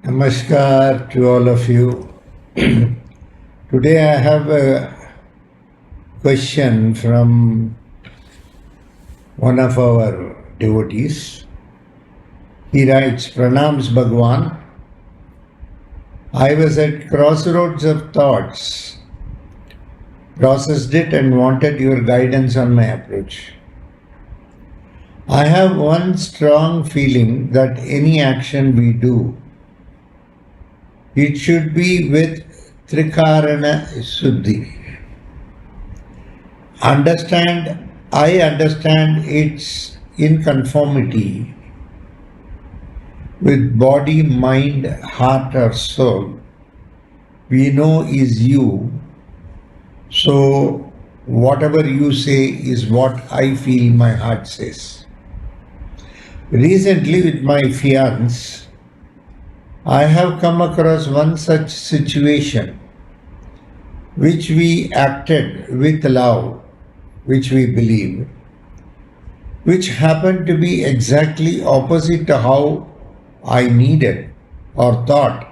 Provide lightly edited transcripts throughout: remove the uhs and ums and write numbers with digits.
Namaskar to all of you. Today I have a question from one of our devotees. He writes, Pranams Bhagwan. I was at crossroads of thoughts, processed it and wanted your guidance on my approach. I have one strong feeling that any action we do, it should be with Trikarana Suddhi. I understand its inconformity with body, mind, heart or soul. We know is you, so whatever you say is what I feel my heart says. Recently with my fiancé, I have come across one such situation which we acted with love, which we believe, which happened to be exactly opposite to how I needed or thought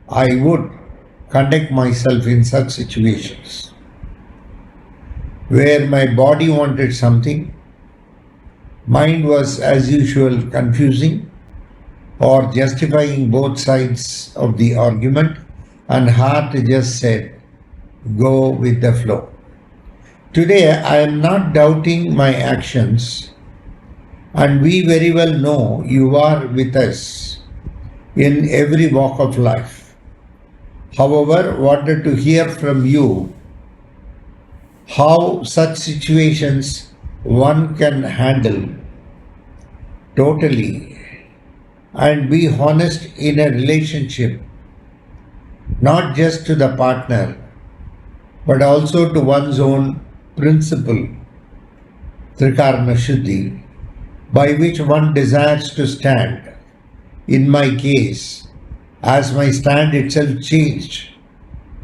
I would conduct myself in such situations, where my body wanted something, mind was as usual confusing or justifying both sides of the argument, and heart just said, go with the flow. Today I am not doubting my actions, and we very well know you are with us in every walk of life. However, wanted to hear from you how such situations one can handle totally and be honest in a relationship, not just to the partner, but also to one's own principle, Trikarana Shuddhi, by which one desires to stand. In my case, as my stand itself changed,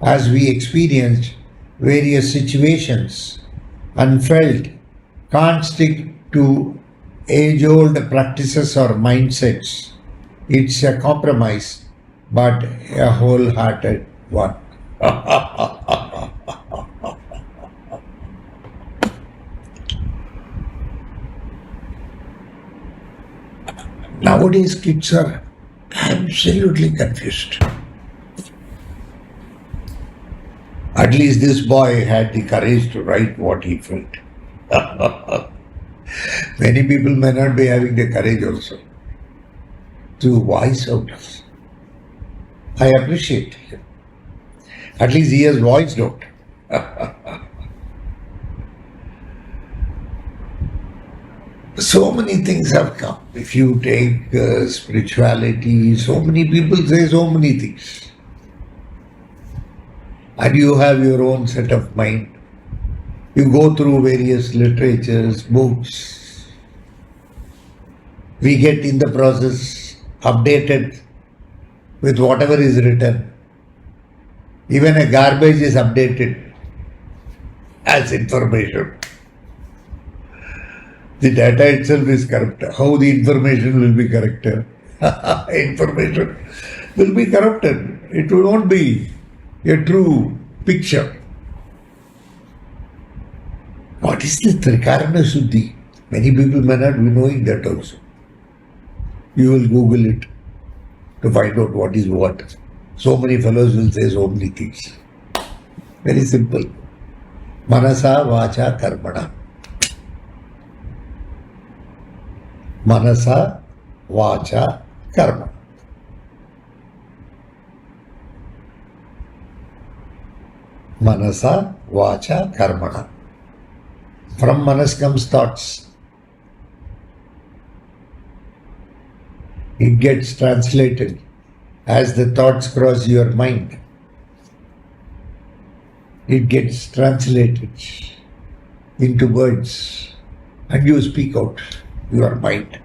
as we experienced various situations and felt can't stick to age-old practices or mindsets. It's a compromise, but a wholehearted one. Nowadays, kids are absolutely confused. At least this boy had the courage to write what he felt. Many people may not be having the courage also to voice out. I appreciate him. At least he has voiced out. So many things have come. If you take spirituality, so many people say so many things. And you have your own set of mind. You go through various literatures, books. We get in the process updated with whatever is written. Even a garbage is updated as information. The data itself is corrupted. How the information will be corrected? Information will be corrupted. It will not be a true picture. What is the Trikarana Suddhi? Many people may not be knowing that also. You will Google it to find out what is what. So many fellows will say so many things. Very simple. Manasa Vacha Karmana. Manasa Vacha Karma. Manasa Vacha Karmana. From Manas comes thoughts. It gets translated as the thoughts cross your mind. It gets translated into words and you speak out your mind.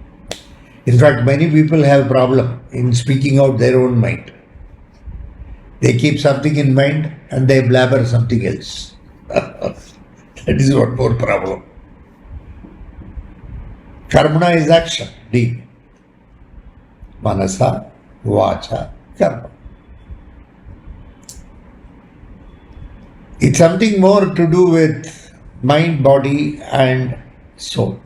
In fact, many people have problem in speaking out their own mind. They keep something in mind and they blabber something else. That is one more problem. Karmana is action, deed. Manasa, Vacha, Karma. It's something more to do with mind, body, and soul.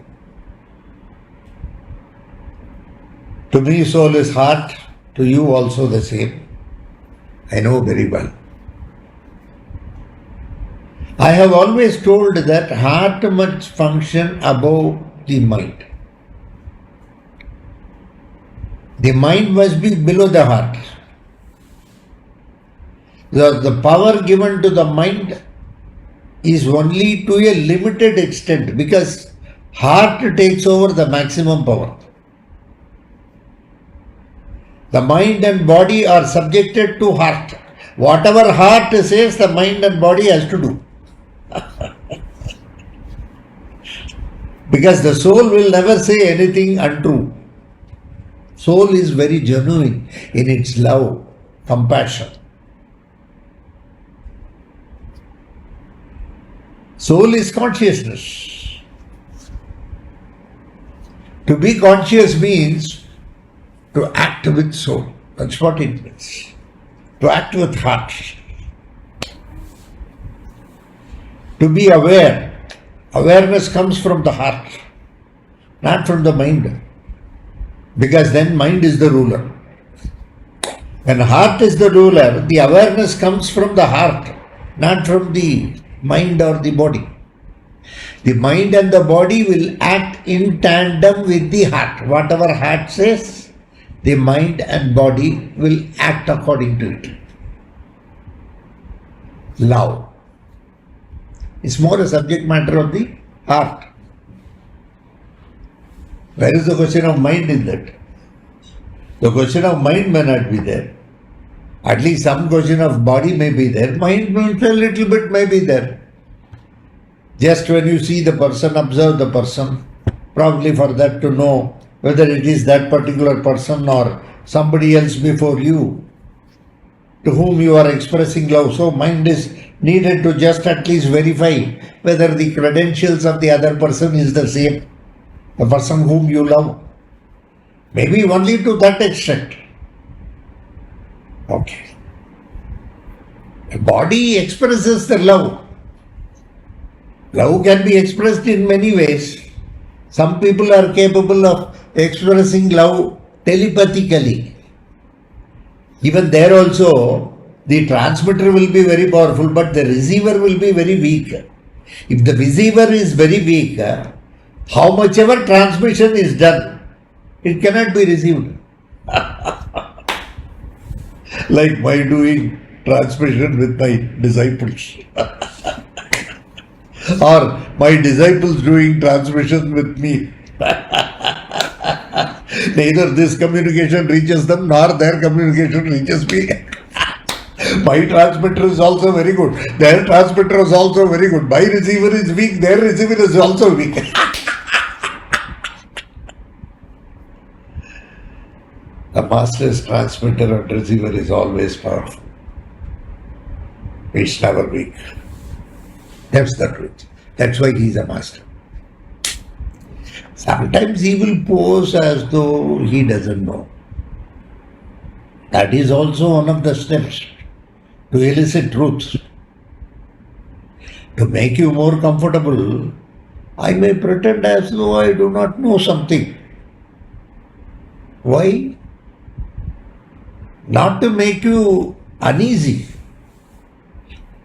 To me, soul is heart. To you, also the same. I know very well. I have always told that heart must function above the mind. The mind must be below the heart. The power given to the mind is only to a limited extent because heart takes over the maximum power. The mind and body are subjected to heart. Whatever heart says, the mind and body has to do. Because the soul will never say anything untrue. Soul is very genuine in its love, compassion. Soul is consciousness. To be conscious means to act with soul. That's what it means. To act with heart. To be aware. Awareness comes from the heart, not from the mind. Because then mind is the ruler. When heart is the ruler, the awareness comes from the heart, not from the mind or the body. The mind and the body will act in tandem with the heart. Whatever heart says, the mind and body will act according to it. Love. It's more a subject matter of the heart. Where is the question of mind in that? The question of mind may not be there. At least some question of body may be there. Mind means a little bit may be there. Just when you see the person, observe the person. Probably for that to know whether it is that particular person or somebody else before you to whom you are expressing love. So mind is needed to just at least verify whether the credentials of the other person is the same, the person whom you love. Maybe only to that extent. Okay. The body expresses the love. Love can be expressed in many ways. Some people are capable of expressing love telepathically. Even there also, the transmitter will be very powerful, but the receiver will be very weak. If the receiver is very weak, how much ever transmission is done, it cannot be received. Like my doing transmission with my disciples. Or my disciples doing transmission with me. Neither this communication reaches them nor their communication reaches me. My transmitter is also very good. Their transmitter is also very good. My receiver is weak. Their receiver is also weak. The master's transmitter and receiver is always powerful. It's never weak. That's the truth. That's why he is a master. Sometimes he will pose as though he doesn't know. That is also one of the steps to elicit truth. To make you more comfortable, I may pretend as though I do not know something. Why? Not to make you uneasy.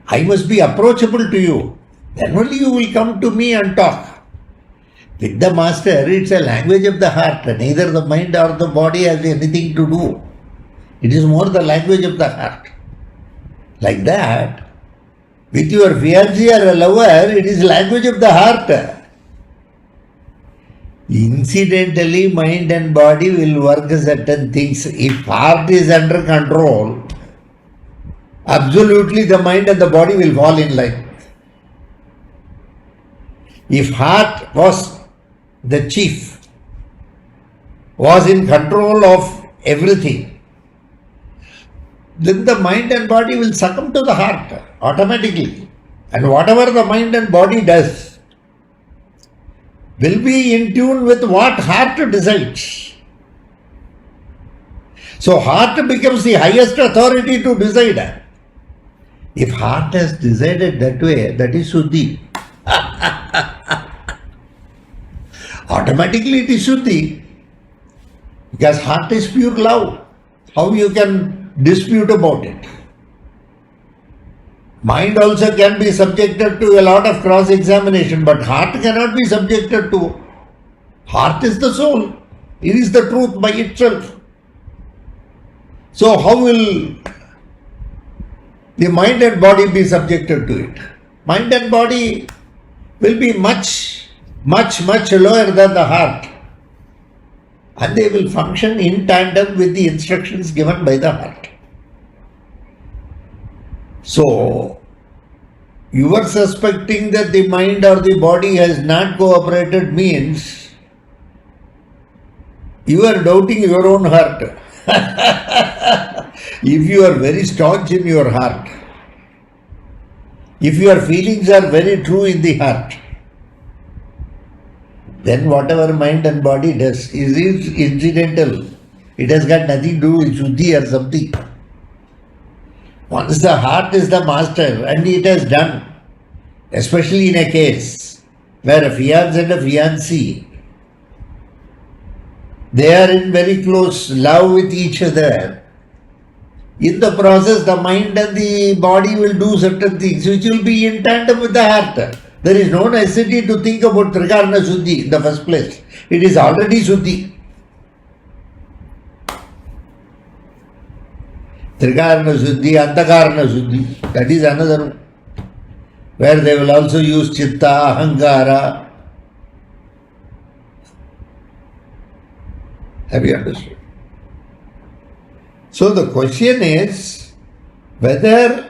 I must be approachable to you. Then only you will come to me and talk. With the master, it's a language of the heart. Neither the mind or the body has anything to do. It is more the language of the heart. Like that, with your fiancé or a lover, it is language of the heart. Incidentally, mind and body will work certain things. If heart is under control, absolutely the mind and the body will fall in line. If heart was the chief, was in control of everything, then the mind and body will succumb to the heart automatically. And whatever the mind and body does will be in tune with what heart decides. So heart becomes the highest authority to decide. If heart has decided that way, that is Shuddhi. Automatically it is Shuddhi. Because heart is pure love. How you can dispute about it? Mind also can be subjected to a lot of cross-examination, but heart cannot be subjected to. Heart is the soul. It is the truth by itself. So how will the mind and body be subjected to it? Mind and body will be much lower than the heart. And they will function in tandem with the instructions given by the heart. So, you are suspecting that the mind or the body has not cooperated means you are doubting your own heart. If you are very staunch in your heart, if your feelings are very true in the heart, then whatever mind and body does is incidental. It has got nothing to do with Shuddhi or something. Once the heart is the master and it has done, especially in a case where a fiancé and a fiancée, they are in very close love with each other. In the process, the mind and the body will do certain things which will be in tandem with the heart. There is no necessity to think about Trikarna Shuddhi in the first place. It is already Shuddhi. Trikarna Shuddhi, Antakarna Shuddhi, that is another one, where they will also use Chitta, Ahankara. Have you understood? So the question is whether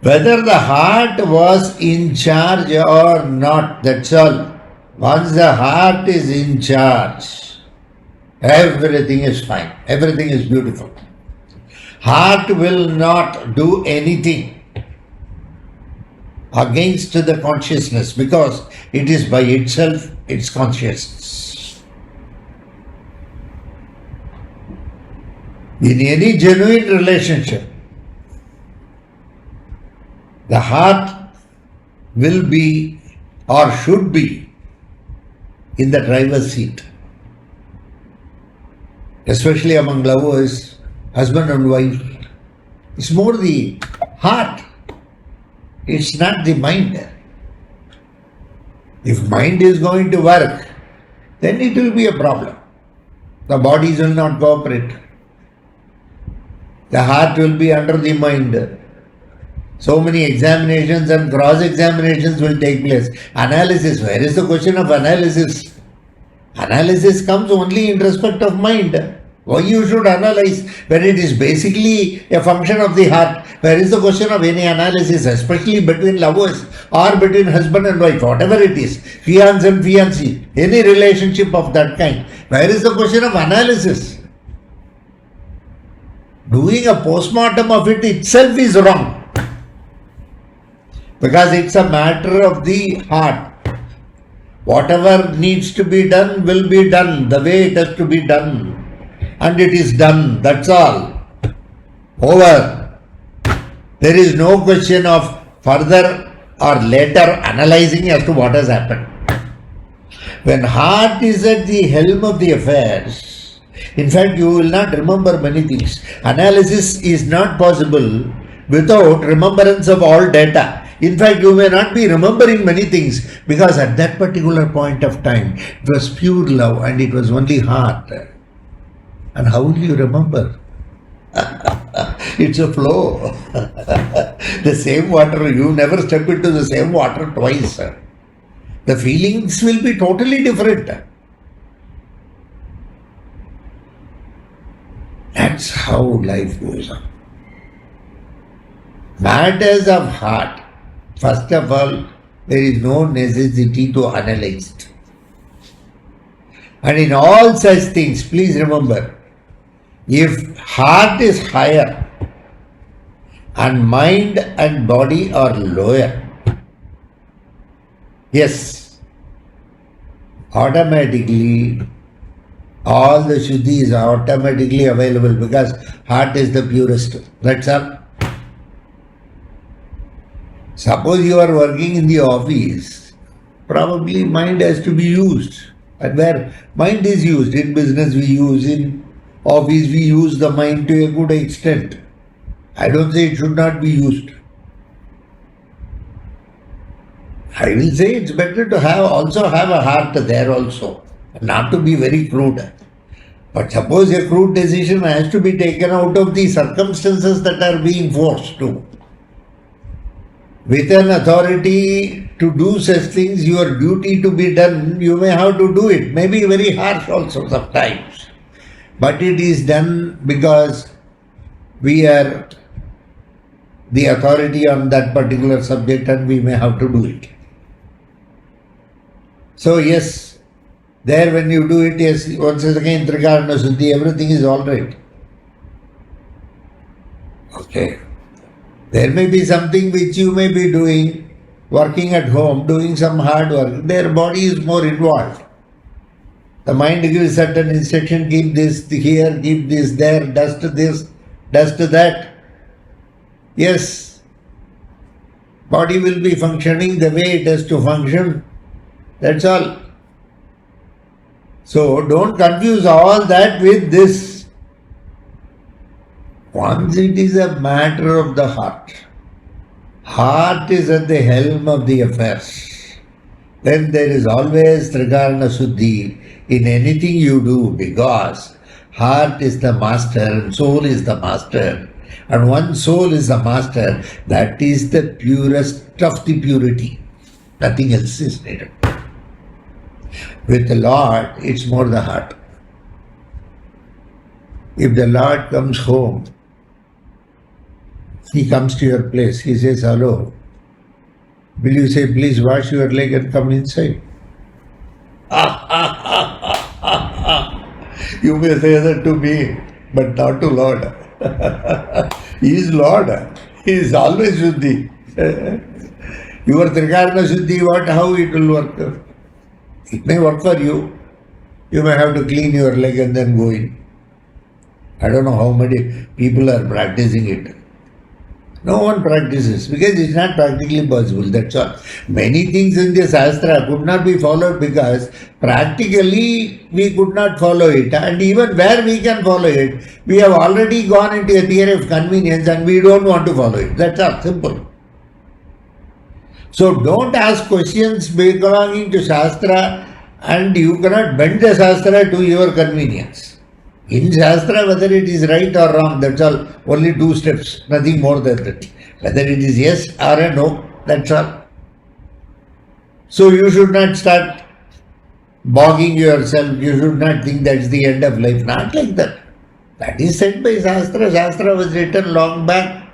the heart was in charge or not, that's all. Once the heart is in charge, everything is fine, everything is beautiful. Heart will not do anything against the consciousness because it is by itself its consciousness. In any genuine relationship, the heart will be or should be in the driver's seat. Especially among lovers, husband and wife. It's more the heart. It's not the mind. If mind is going to work, then it will be a problem. The bodies will not cooperate. The heart will be under the mind. So many examinations and cross-examinations will take place. Analysis, where is the question of analysis? Analysis comes only in respect of mind. Why you should analyze when it is basically a function of the heart? Where is the question of any analysis, especially between lovers or between husband and wife, whatever it is, fiancé and fiancée, any relationship of that kind? Where is the question of analysis? Doing a postmortem of it itself is wrong. Because it's a matter of the heart. Whatever needs to be done will be done the way it has to be done. And it is done, that's all. Over. There is no question of further or later analyzing as to what has happened. When heart is at the helm of the affairs, in fact you will not remember many things. Analysis is not possible without remembrance of all data. In fact, you may not be remembering many things because at that particular point of time, it was pure love and it was only heart. And how will you remember? It's a flow. The same water, you never step into the same water twice. The feelings will be totally different. That's how life goes on. Matters of heart. First of all, there is no necessity to analyze it. And in all such things, please remember, if heart is higher and mind and body are lower, yes, automatically All the Shuddhi is automatically available because heart is the purest. That's all. Suppose you are working in the office, probably mind has to be used. And where mind is used, in business we use, in office we use the mind to a good extent. I don't say it should not be used. I will say it's better to also have a heart there also, not to be very crude. But suppose a crude decision has to be taken out of the circumstances that are being forced to. With an authority to do such things, your duty to be done, you may have to do it. Maybe very harsh also sometimes. But it is done because we are the authority on that particular subject and we may have to do it. So yes, there when you do it, yes, once again, Trikarna Suddhi, everything is all right. Okay. There may be something which you may be doing, working at home, doing some hard work. Their body is more involved. The mind gives certain instruction, keep this here, keep this there, dust that. Yes, body will be functioning the way it has to function. That's all. So don't confuse all that with this. Once it is a matter of the heart, heart is at the helm of the affairs, then there is always Trikarna Suddhi in anything you do, because heart is the master and soul is the master. And one soul is the master, that is the purest of the purity. Nothing else is needed. With the Lord, it's more the heart. If the Lord comes home, he comes to your place, he says, hello. Will you say, please wash your leg and come inside? You may say that to me, but not to Lord. He is Lord. He is always Shuddhi. Your Trikarna Shuddhi, how it will work? It may work for you. You may have to clean your leg and then go in. I don't know how many people are practicing it. No one practices because it's not practically possible, that's all. Many things in the Shastra could not be followed because practically we could not follow it. And even where we can follow it, we have already gone into a theory of convenience and we don't want to follow it. That's all, simple. So don't ask questions belonging to Shastra and you cannot bend the Shastra to your convenience. In Shastra, whether it is right or wrong, that's all. Only 2 steps, nothing more than that. Whether it is yes or a no, that's all. So you should not start bogging yourself. You should not think that's the end of life. Not like that. That is said by Shastra. Shastra was written long back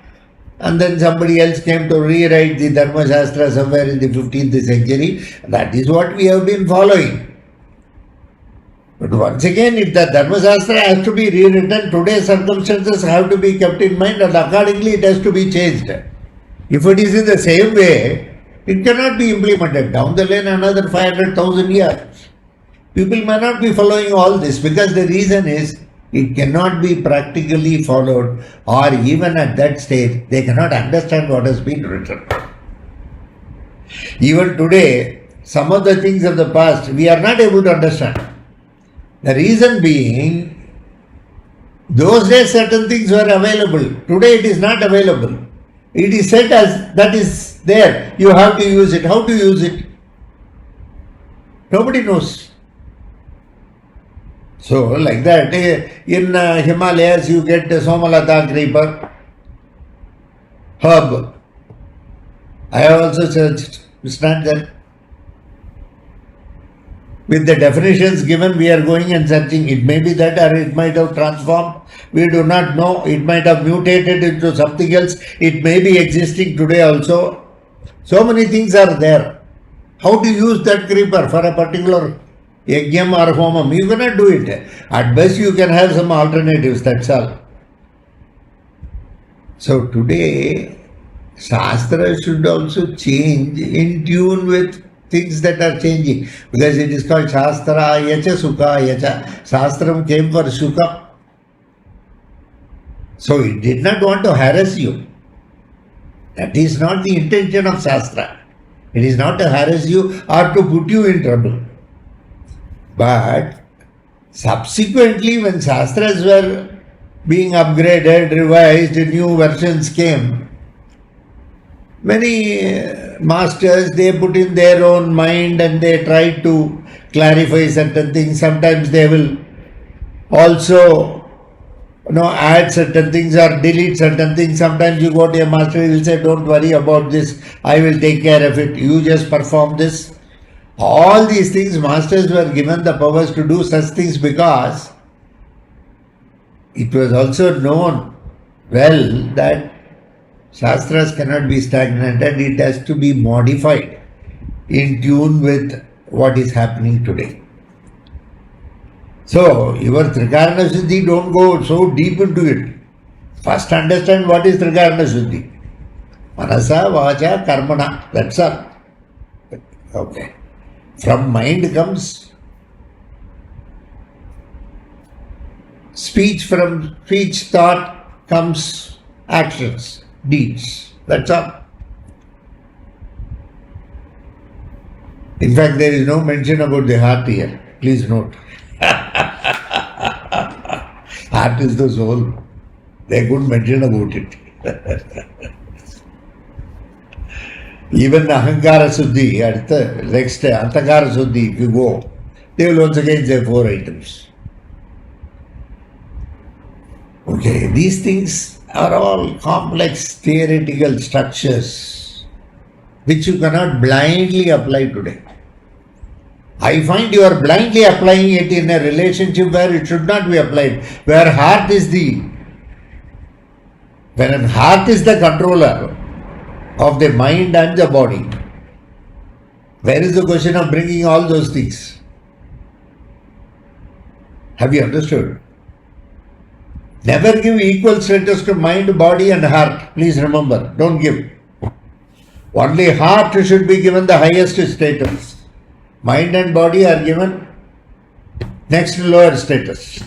and then somebody else came to rewrite the Dharma Shastra somewhere in the 15th century. That is what we have been following. But once again, if the Dharma Shastra has to be rewritten, today's circumstances have to be kept in mind and accordingly it has to be changed. If it is in the same way, it cannot be implemented. Down the lane another 500,000 years. People may not be following all this because the reason is it cannot be practically followed, or even at that stage they cannot understand what has been written. Even today, some of the things of the past we are not able to understand. The reason being, those days certain things were available. Today it is not available. It is said as that is there. You have to use it. How to use it? Nobody knows. So like that, in Himalayas you get Somalata creeper, herb. I have also searched. It's not there. With the definitions given, we are going and searching. It may be that or it might have transformed. We do not know. It might have mutated into something else. It may be existing today also. So many things are there. How to use that creeper for a particular yajnam or homam? You cannot do it. At best you can have some alternatives, that's all. So today, Shastra should also change in tune with things that are changing. Because it is called Shastra Yacha Sukha Yacha. Shastram came for Sukha. So it did not want to harass you. That is not the intention of Shastra. It is not to harass you or to put you in trouble. But subsequently, when Shastras were being upgraded, revised, new versions came, many masters, they put in their own mind and they try to clarify certain things. Sometimes they will also add certain things or delete certain things. Sometimes you go to a master, he will say, don't worry about this, I will take care of it, you just perform this. All these things, masters were given the powers to do such things because it was also known well that Shastras cannot be stagnant and it has to be modified in tune with what is happening today. So, your Trikarana Siddhi, don't go so deep into it. First understand what is Trikarana Siddhi. Manasa, Vacha, Karmana, that's all. Okay. From mind comes speech, from speech, thought comes actions, deeds. That's all. In fact, there is no mention about the heart here. Please note. Heart is the soul. They couldn't mention about it. Even Ahankara Suddhi, at the next Antakara Suddhi, if you go, they will once again say 4 items. Okay, these things are all complex theoretical structures which you cannot blindly apply today. I find you are blindly applying it in a relationship where it should not be applied, where heart is when heart is the controller of the mind and the body. Where is the question of bringing all those things? Have you understood? Never give equal status to mind, body and heart. Please remember, don't give. Only heart should be given the highest status. Mind and body are given next lower status.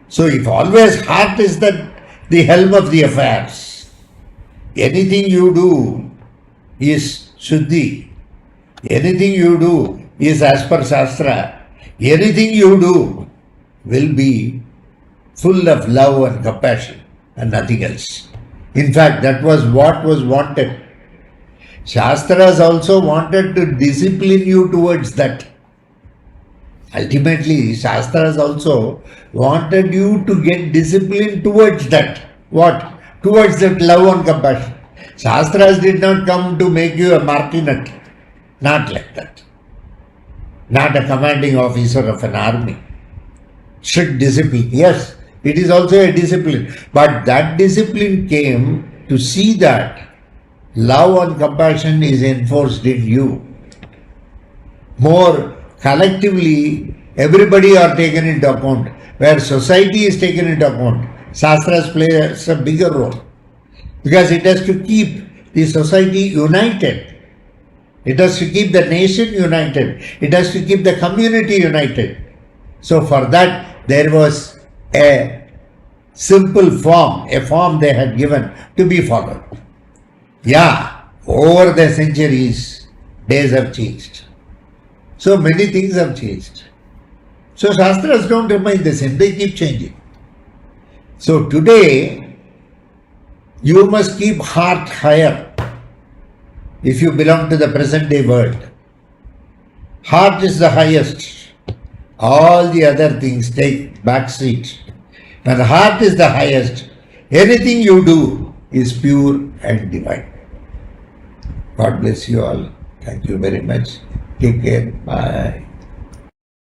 So if always heart is the helm of the affairs, anything you do is Shuddhi. Anything you do is as per Shastra. Anything you do will be full of love and compassion and nothing else. In fact, that was what was wanted. Shastras also wanted to discipline you towards that. Ultimately, Shastras also wanted you to get discipline towards that. What? Towards that love and compassion. Shastras did not come to make you a martinet. Not like that. Not a commanding officer of an army. Strict discipline. Yes, it is also a discipline. But that discipline came to see that love and compassion is enforced in you. More collectively, everybody are taken into account. Where society is taken into account, Shastras plays a bigger role. Because it has to keep the society united. It has to keep the nation united. It has to keep the community united. So for that, there was a simple form, a form they had given to be followed. Yeah, over the centuries, days have changed. So many things have changed. So Shastras don't remain the same, they keep changing. So today, you must keep heart higher if you belong to the present day world. Heart is the highest. All the other things take back seat. When the heart is the highest, anything you do is pure and divine. God bless you all. Thank you very much. Take care. Bye.